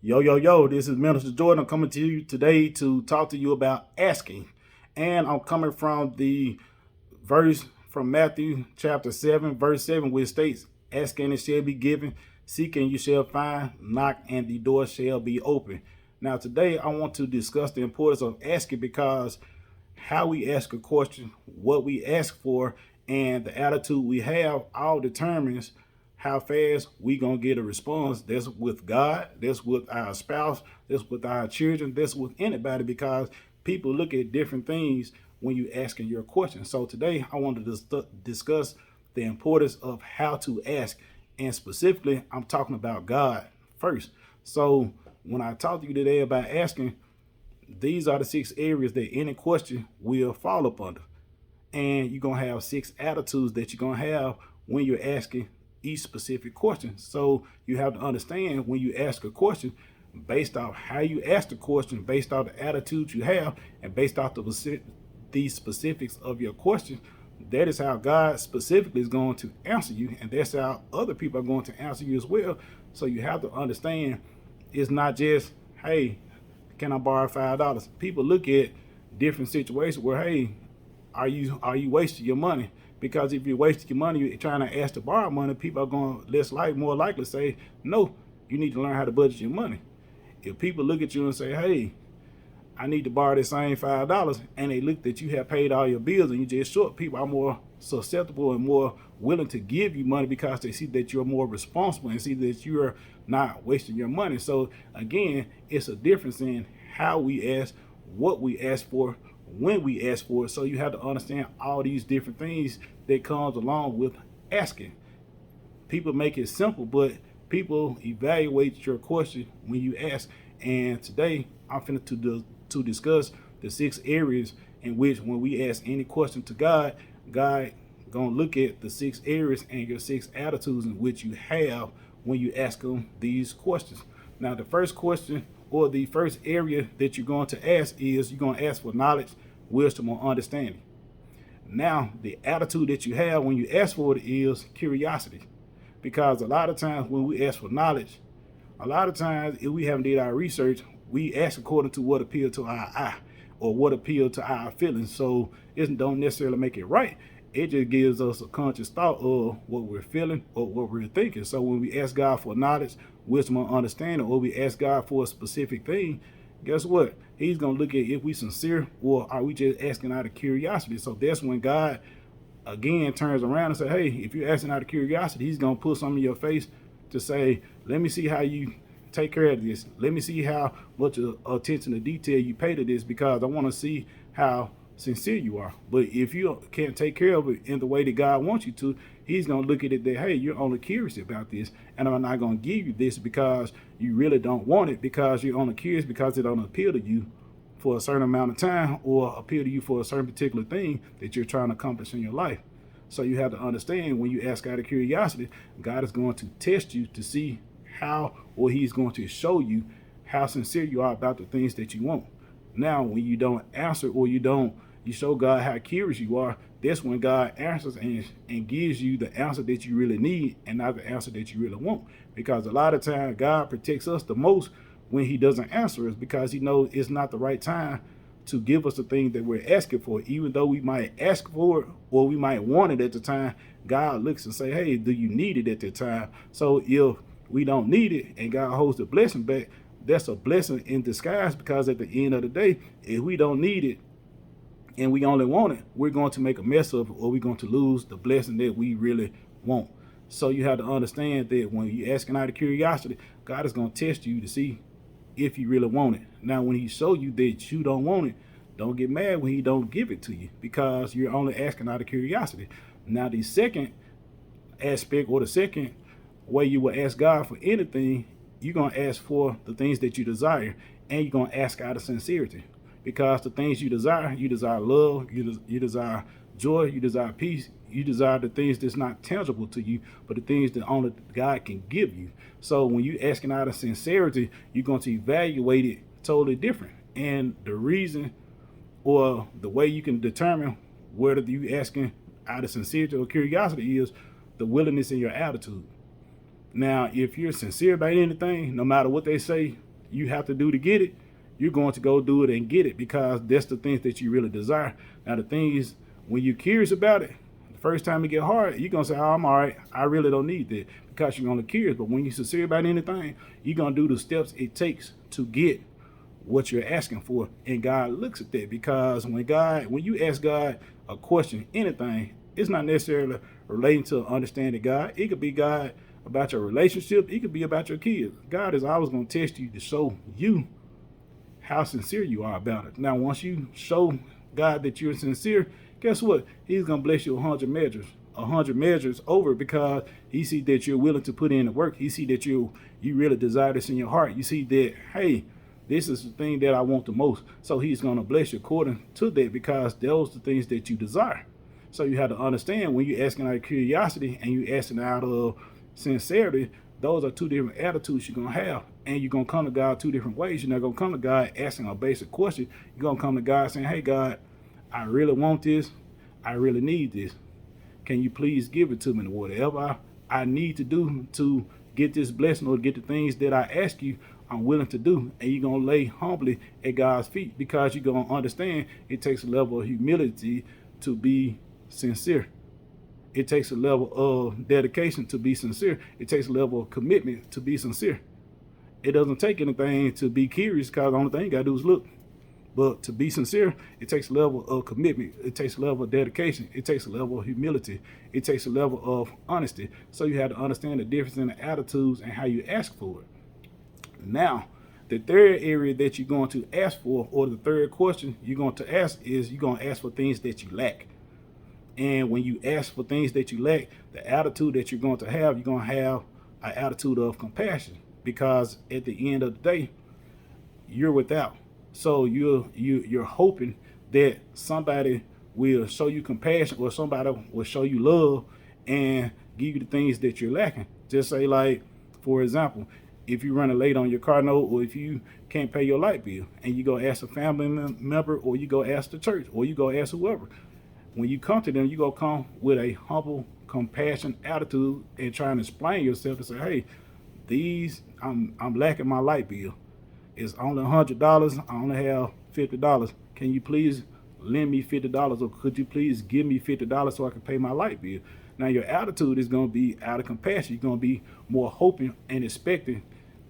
Yo, this is Minister Jordan. I'm coming to you today to talk to you about asking. And I'm coming from the verse from Matthew chapter 7, verse 7, which states, "Ask and it shall be given, seek and you shall find, knock and the door shall be open." Now today I want to discuss the importance of asking because how we ask a question, what we ask for, and the attitude we have all determines how fast we gonna get a response. That's with God, that's with our spouse, that's with our children, that's with anybody, because people look at different things when you asking your question. So today I wanted to discuss the importance of how to ask, and specifically I'm talking about God first. So when I talk to you today about asking, these are the 6 areas that any question will fall up under. And you're going to have 6 attitudes that you're going to have when you're asking each specific question. So you have to understand when you ask a question, based off how you ask the question, based off the attitude you have, and based off the specifics of your question, that is how God specifically is going to answer you. And that's how other people are going to answer you as well. So you have to understand it's not just, hey, can I borrow $5? People look at different situations where, hey, are you wasting your money? Because if you're wasting your money, you're trying to ask to borrow money, people are going to more likely say, no, you need to learn how to budget your money. If people look at you and say, hey, I need to borrow this same $5, and they look that you have paid all your bills and you just short, people are more susceptible and more willing to give you money because they see that you're more responsible and see that you're not wasting your money. So again, it's a difference in how we ask, what we ask for, when we ask for it. So you have to understand all these different things that comes along with asking. People make it simple, but people evaluate your question when you ask. And today I'm finna to discuss the 6 areas in which when we ask any question to God, God gonna look at the 6 areas and your 6 attitudes in which you have when you ask him these questions. Now the first question, or the first area that you're going to ask, is you're going to ask for knowledge, wisdom, or understanding. Now the attitude that you have when you ask for it is curiosity, because a lot of times when we ask for knowledge, a lot of times if we haven't did our research, we ask according to what appeals to our eye or what appeals to our feelings. So it don't necessarily make it right. It just gives us a conscious thought of what we're feeling or what we're thinking. So when we ask God for knowledge, wisdom, or understanding, or we ask God for a specific thing, guess what? He's going to look at if we sincere or are we just asking out of curiosity. So that's when God again turns around and say, hey, if you're asking out of curiosity, he's going to put something in your face to say, let me see how you take care of this. Let me see how much attention to detail you pay to this, because I want to see how sincere you are. But if you can't take care of it in the way that God wants you to, he's going to look at it that, hey, you're only curious about this, and I'm not going to give you this because you really don't want it, because you're only curious because it don't appeal to you for a certain amount of time or appeal to you for a certain particular thing that you're trying to accomplish in your life. So you have to understand when you ask out of curiosity, God is going to test you to see how, or he's going to show you how sincere you are about the things that you want. Now, when you don't answer, or you show God how curious you are, that's when God answers and gives you the answer that you really need and not the answer that you really want. Because a lot of times God protects us the most when he doesn't answer us, because he knows it's not the right time to give us the thing that we're asking for. Even though we might ask for it or we might want it at the time, God looks and say, hey, do you need it at that time? So if we don't need it and God holds the blessing back, that's a blessing in disguise, because at the end of the day, if we don't need it and we only want it, we're going to make a mess of it, or we're going to lose the blessing that we really want. So you have to understand that when you're asking out of curiosity, God is going to test you to see if you really want it. Now, when he show you that you don't want it, don't get mad when he don't give it to you, because you're only asking out of curiosity. Now, the second aspect, or the second way you will ask God for anything, you're going to ask for the things that you desire, and you're going to ask out of sincerity, because the things you desire love, you desire joy, you desire peace, you desire the things that's not tangible to you, but the things that only God can give you. So when you asking out of sincerity, you're going to evaluate it totally different. And the reason, or the way you can determine whether you asking out of sincerity or curiosity, is the willingness in your attitude. Now, if you're sincere about anything, no matter what they say, you have to do to get it, you're going to go do it and get it because that's the things that you really desire. Now, the thing is, when you're curious about it, the first time it get hard, you're going to say, oh, I'm all right. I really don't need that because you're only curious. But when you're sincere about anything, you're going to do the steps it takes to get what you're asking for. And God looks at that because when you ask God a question, anything, it's not necessarily relating to understanding God. It could be God about your relationship. It could be about your kids. God is always going to test you to show you how sincere you are about it. Now, once you show God that you're sincere, guess what? He's going to bless you 100 measures over because he see that you're willing to put in the work. He see that you really desire this in your heart. You see that, hey, this is the thing that I want the most. So he's going to bless you according to that because those are the things that you desire. So you have to understand when you're asking out of curiosity and you're asking out of sincerity, those are two different attitudes you're going to have. And you're going to come to God two different ways. You're not going to come to God asking a basic question. You're going to come to God saying, hey, God, I really want this. I really need this. Can you please give it to me? Whatever I need to do to get this blessing or get the things that I ask you, I'm willing to do. And you're going to lay humbly at God's feet because you're going to understand it takes a level of humility to be sincere. It takes a level of dedication to be sincere. It takes a level of commitment to be sincere. It doesn't take anything to be curious because the only thing you got to do is look. But to be sincere, it takes a level of commitment. It takes a level of dedication. It takes a level of humility. It takes a level of honesty. So you have to understand the difference in the attitudes and how you ask for it. Now, the third area that you're going to ask for, or the third question you're going to ask is you're going to ask for things that you lack. And when you ask for things that you lack, the attitude that you're going to have an attitude of compassion because at the end of the day, you're without. So you're hoping that somebody will show you compassion or somebody will show you love and give you the things that you're lacking. Just say, like, for example, if you're running late on your car note or if you can't pay your light bill and you go ask a family member or you go ask the church or you go ask whoever, when you come to them, you go come with a humble, compassion attitude and trying to explain yourself to say, hey, I'm lacking my light bill. It's only $100. I only have $50. Can you please lend me $50 or could you please give me $50 so I can pay my light bill? Now your attitude is going to be out of compassion. You're going to be more hoping and expecting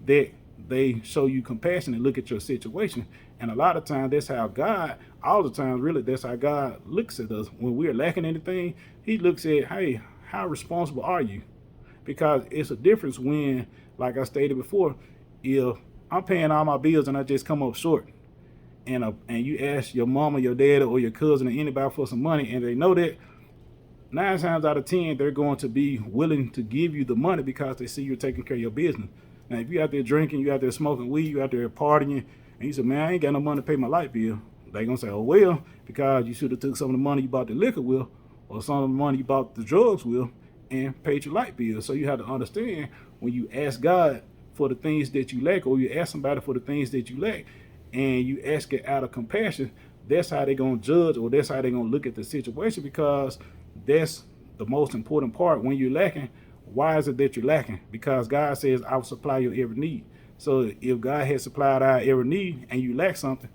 that they show you compassion and look at your situation. And a lot of times that's how God, all the time really, that's how God looks at us. When we're lacking anything, he looks at, hey, how responsible are you? Because it's a difference when, like I stated before, if I'm paying all my bills and I just come up short and you ask your mama, your dad, or your cousin or anybody for some money and they know that, 9 times out of 10, they're going to be willing to give you the money because they see you're taking care of your business. Now, if you're out there drinking, you're out there smoking weed, you're out there partying, and you say, man, I ain't got no money to pay my light bill, they're going to say, oh, well, because you should have took some of the money you bought the liquor with or some of the money you bought the drugs with and paid your light bill. So you have to understand when you ask God for the things that you lack or you ask somebody for the things that you lack and you ask it out of compassion, that's how they're going to judge or that's how they're going to look at the situation because that's the most important part. When you're lacking, why is it that you're lacking? Because God says, I will supply your every need. So if God has supplied our every need and you lack something,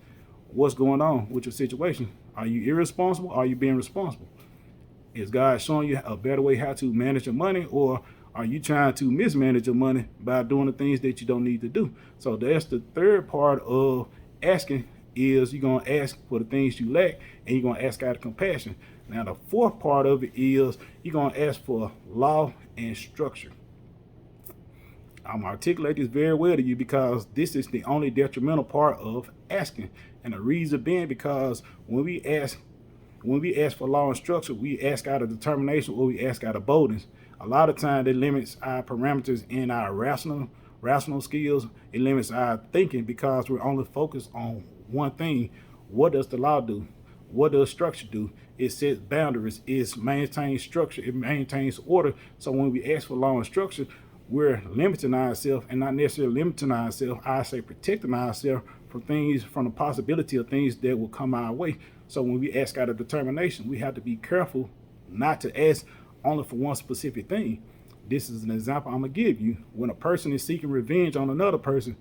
what's going on with your situation? Are you irresponsible? Are you being responsible? Is God showing you a better way how to manage your money, or are you trying to mismanage your money by doing the things that you don't need to do? So that's the third part of asking is you're going to ask for the things you lack and you're going to ask out of compassion. Now, the fourth part of it is you're going to ask for law and structure. I'm articulate this very well to you because this is the only detrimental part of asking. And the reason being because when we ask for law and structure, we ask out of determination or we ask out of boldness. A lot of times it limits our parameters in our rational skills. It limits our thinking because we're only focused on one thing. What does the law do? What does structure do? It sets boundaries. It maintains structure. It maintains order. So when we ask for law and structure, we're limiting ourselves and not necessarily limiting ourselves. I say protecting ourselves from the possibility of things that will come our way. So when we ask out of determination, we have to be careful not to ask only for one specific thing. This is an example I'm going to give you. When a person is seeking revenge on another person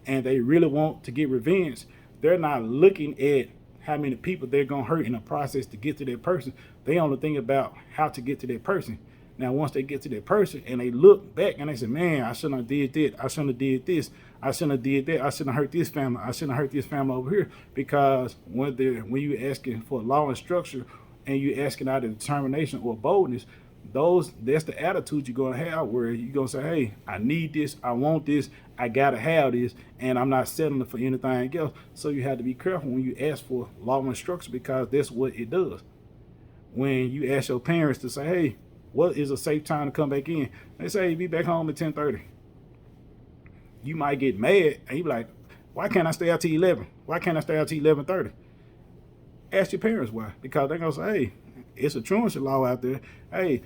and they really want to get revenge, they're not looking at how many people they're going to hurt in the process to get to that person. They only think about how to get to that person. Now, once they get to that person and they look back and they say, man, I shouldn't have did that. I shouldn't have did this. I shouldn't have did that. I shouldn't have hurt this family. I shouldn't have hurt this family over here. Because when you asking for law and structure and you asking out of determination or boldness, that's the attitude you're going to have, where you're going to say, hey, I need this, I want this, I got to have this, and I'm not settling for anything else. So you have to be careful when you ask for law and structure, because that's what it does. When you ask your parents to say, hey, what is a safe time to come back in? They say, be back home at 10:30. You might get mad and you be like, why can't I stay out till 11? Why can't I stay out till 11:30? Ask your parents why. Because they're going to say, hey, it's a truancy law out there. Hey,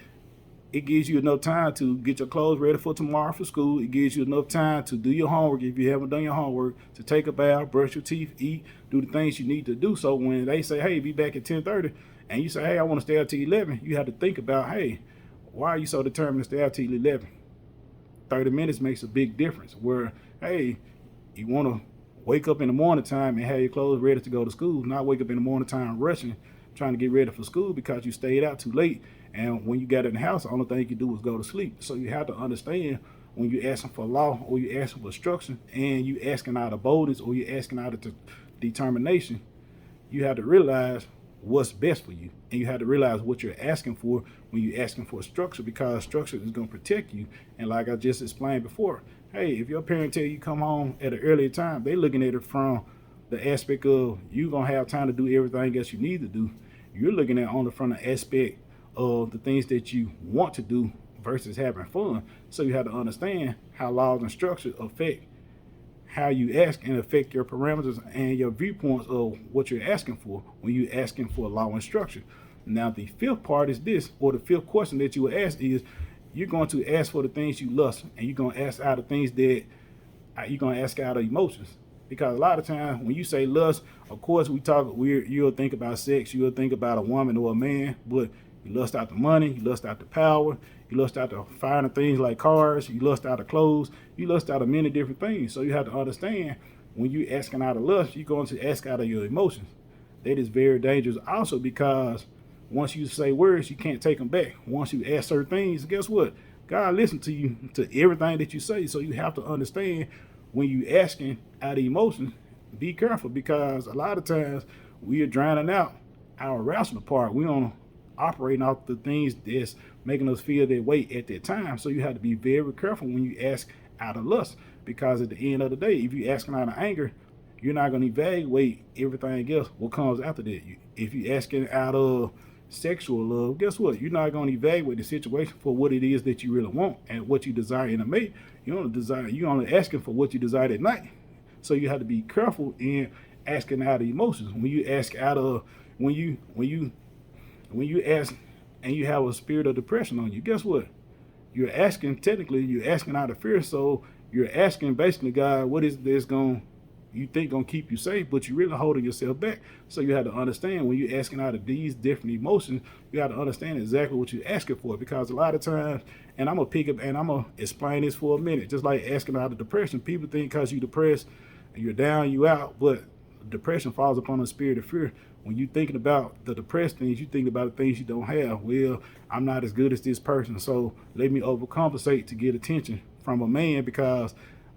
it gives you enough time to get your clothes ready for tomorrow for school. It gives you enough time to do your homework if you haven't done your homework, to take a bath, brush your teeth, eat, do the things you need to do. So when they say, hey, be back at 10:30, and you say, hey, I want to stay out till 11, you have to think about, hey, why are you so determined to stay out till 11? 30 minutes makes a big difference. Where, hey, you want to wake up in the morning time and have your clothes ready to go to school, not wake up in the morning time rushing, trying to get ready for school because you stayed out too late. And when you got in the house, the only thing you can do was go to sleep. So you have to understand, when you're asking for law or you're asking for structure and you asking out of boldness or you're asking out of determination, you have to realize what's best for you. And you have to realize what you're asking for when you're asking for structure, because structure is going to protect you. And like I just explained before, hey, if your parent tell you come home at an earlier time, they looking at it from the aspect of you going to have time to do everything else you need to do. You're looking at only from the aspect of the things that you want to do versus having fun. So you have to understand how laws and structure affect how you ask and affect your parameters and your viewpoints of what you're asking for when you're asking for law and structure. Now, the fifth part is this, or the fifth question that you will ask is, you're going to ask for the things you lust, and you're going to ask out of things that you're going to ask out of emotions. Because a lot of times when you say lust, of course you'll think about sex, you'll think about a woman or a man, but you lust out the money, you lust out the power, you lust out the finer things like cars, you lust out of clothes, you lust out of many different things. So you have to understand, when you're asking out of lust, you're going to ask out of your emotions. That is very dangerous also, because once you say words, you can't take them back. Once you ask certain things, guess what? God listens to you, to everything that you say. So you have to understand, when you asking out of emotions, be careful, because a lot of times we are drowning out our rational part. We don't operating off the things that's making us feel that way at that time. So you have to be very careful when you ask out of lust, because at the end of the day, if you're asking out of anger, you're not going to evaluate everything else what comes after that. If you're asking out of sexual love, guess what? You're not going to evaluate the situation for what it is that you really want and what you desire in a mate. You're only asking for what you desire at night. So you have to be careful in asking out of emotions. When you ask out of when you ask and you have a spirit of depression on you, guess what? You're asking out of fear. So you're asking basically, God, what is this you think gonna keep you safe, but you're really holding yourself back. So you have to understand, when you're asking out of these different emotions, you have to understand exactly what you're asking for. Because a lot of times, and I'm gonna pick up and I'm gonna explain this for a minute, just like asking out of depression. People think because you're depressed and you're down, you out, but depression falls upon a spirit of fear. When you're thinking about the depressed things, you think about the things you don't have. Well, I'm not as good as this person, so let me overcompensate to get attention from a man because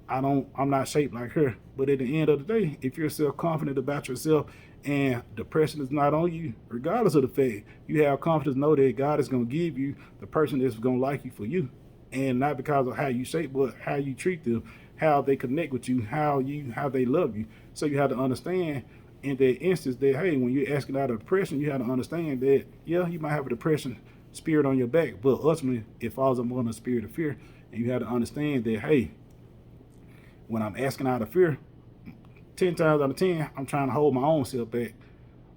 I'm not shaped like her. But at the end of the day, if you're self-confident about yourself and depression is not on you, regardless of the fact, you have confidence, know that God is going to give you the person that's going to like you for you. And not because of how you shape, but how you treat them, how they connect with you, how they love you. So you have to understand in that instance that, hey, when you're asking out of depression, you have to understand that, yeah, you might have a depression spirit on your back, but ultimately it falls upon a spirit of fear. And you have to understand that, hey, when I'm asking out of fear, 10 times out of 10, I'm trying to hold my own self back,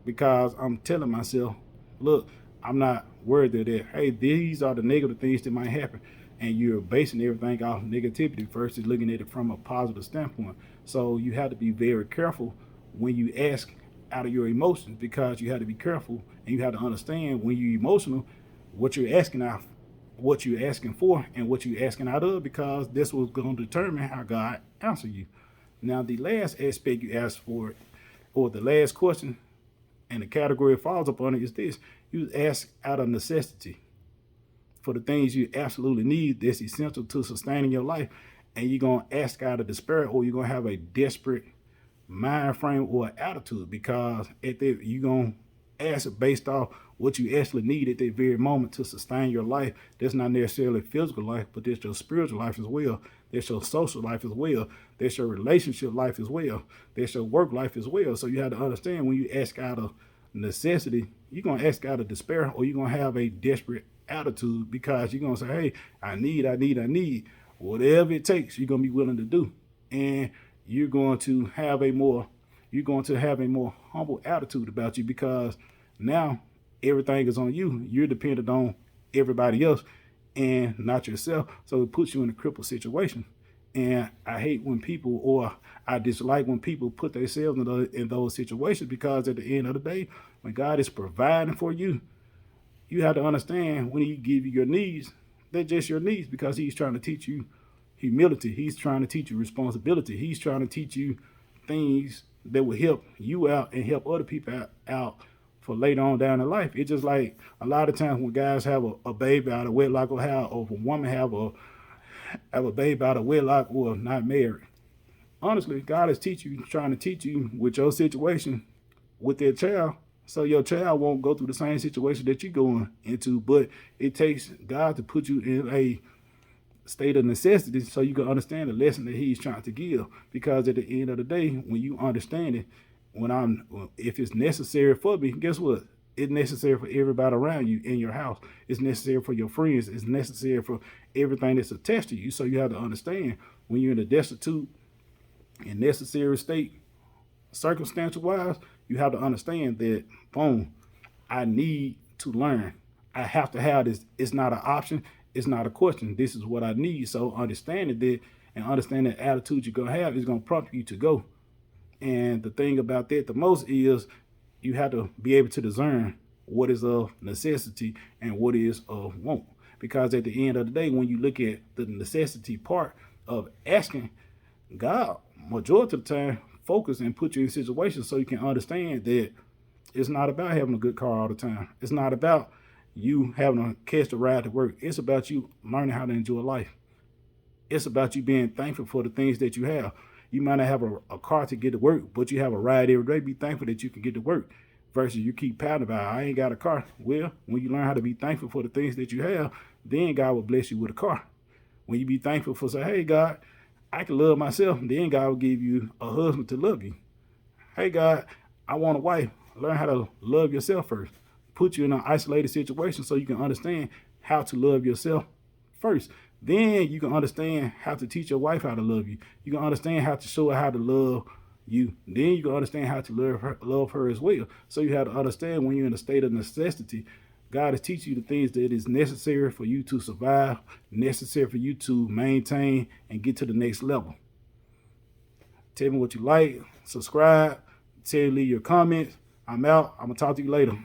because I'm telling myself, look, I'm not worthy of that. Hey, these are the negative things that might happen. And you're basing everything off negativity versus looking at it from a positive standpoint. So you have to be very careful when you ask out of your emotions, because you have to be careful and you have to understand, when you're emotional, what you're asking out, what you're asking for, and what you're asking out of, because this was going to determine how God answers you. Now, the last aspect you asked for, or the last question, and the category it falls upon it is this: you ask out of necessity for the things you absolutely need that's essential to sustaining your life, and you're gonna ask out of despair, or you're gonna have a desperate mind frame or attitude, because at that you're gonna ask based off what you actually need at that very moment to sustain your life. That's not necessarily physical life, but that's your spiritual life as well. That's your social life as well. That's your relationship life as well. That's your work life as well. So you have to understand, when you ask out of necessity, you're gonna ask out of despair, or you're gonna have a desperate attitude, because you're gonna say, hey, I need whatever it takes. You're gonna be willing to do, and you're going to have a more humble attitude about you, because now everything is on you. You're dependent on everybody else and not yourself. So it puts you in a crippled situation. And I hate when people, or I dislike when people put themselves in those situations, because at the end of the day, when God is providing for you, you have to understand, when He give you your needs, they're just your needs, because He's trying to teach you humility. He's trying to teach you responsibility. He's trying to teach you things that will help you out and help other people out for later on down in life. It's just like a lot of times when guys have a baby out of wedlock, or if a woman have a baby out of wedlock or not married. Honestly, God is trying to teach you with your situation with their child, so your child won't go through the same situation that you're going into. But it takes God to put you in a state of necessity so you can understand the lesson that He's trying to give. Because at the end of the day, when you understand it, if it's necessary for me, guess what? It's necessary for everybody around you in your house. It's necessary for your friends. It's necessary for everything that's attached to you. So you have to understand, when you're in a destitute and necessary state, circumstantial wise, you have to understand that, boom, I need to learn. I have to have this. It's not an option. It's not a question. This is what I need. So understanding that, and understanding the attitude you're going to have, is going to prompt you to go. And the thing about that the most is, you have to be able to discern what is of necessity and what is of want. Because at the end of the day, when you look at the necessity part of asking, God, majority of the time, focus and put you in situations so you can understand that it's not about having a good car all the time. It's not about you having to catch the ride to work. It's about you learning how to enjoy life. It's about you being thankful for the things that you have. You might not have a car to get to work, but you have a ride every day. Be thankful that you can get to work, versus you keep pouting about, I ain't got a car. Well, when you learn how to be thankful for the things that you have, then God will bless you with a car. When you be thankful for, say, hey, God, I can love myself, then God will give you a husband to love you. Hey, God, I want a wife. Learn how to love yourself first. Put you in an isolated situation so you can understand how to love yourself first. Then you can understand how to teach your wife how to love you. You can understand how to show her how to love you. Then you can understand how to love her as well. So you have to understand, when you're in a state of necessity, God is teaching you the things that is necessary for you to survive, necessary for you to maintain and get to the next level. Tell me what you like, subscribe, leave your comments. I'm out. I'm going to talk to you later.